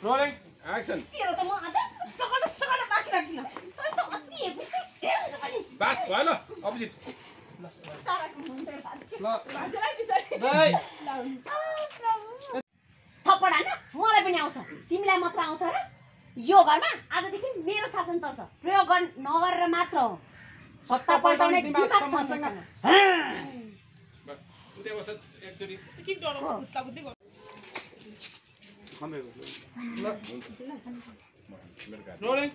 rolling action तेरो त म आज चकड बाकी राख्दिन तर त अति हेपिसी बस भयो ल अभिजित साराको मुन्टे भान्छि ल भान्जेलाई बिचारी दाइ थप्पड हान्न मलाई पनि आउँछ तिमीलाई मात्र आउँछ र यो घरमा आजदेखि मेरो शासन चल्छ प्रयोग नगरेर मात्र हो सत्ता पल्टाउने दिमाग छ मसँग बस उतै बस एकचोटी के डर कुत्ता बुद्धि ल रोलिङ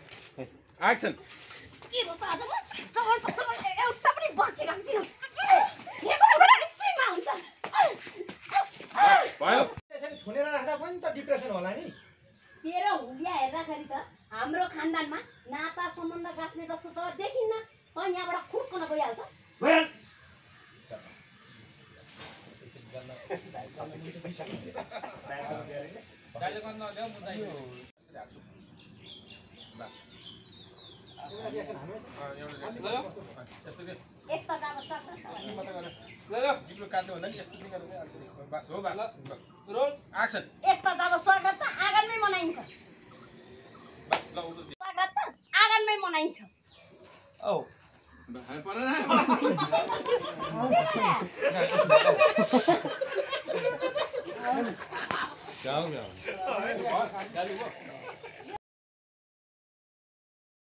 एक्सन तेरो त आज म चकड एउटा पनि बाँकी राख्दिन नेपालबाट सीमा हुन्छ भयो त्यसरी थुनेर राख्दा पनि त डिप्रेसन होला नि तेरो हुलिया हेर्दाखेरि त हाम्रो खानदानमा नाता सम्बन्ध गाँच्ने जस्तो त देखिन्न त यहाँबाट खुर्कन गइहाल्छ दाइले गर्न ल्याउ म दाइ बस यस्तो त अब सक्छ ल जिब्रो काट्नु भन्दा नि यस्तो चाहिँ गर्नु बस हो बस रोल एक्सन यस्तो त अब स्वागत त आँगनमै मनाइन्छ बस ल उठो स्वागत त आँगनमै मनाइन्छ औ भाइ परेन जाऊ जाऊ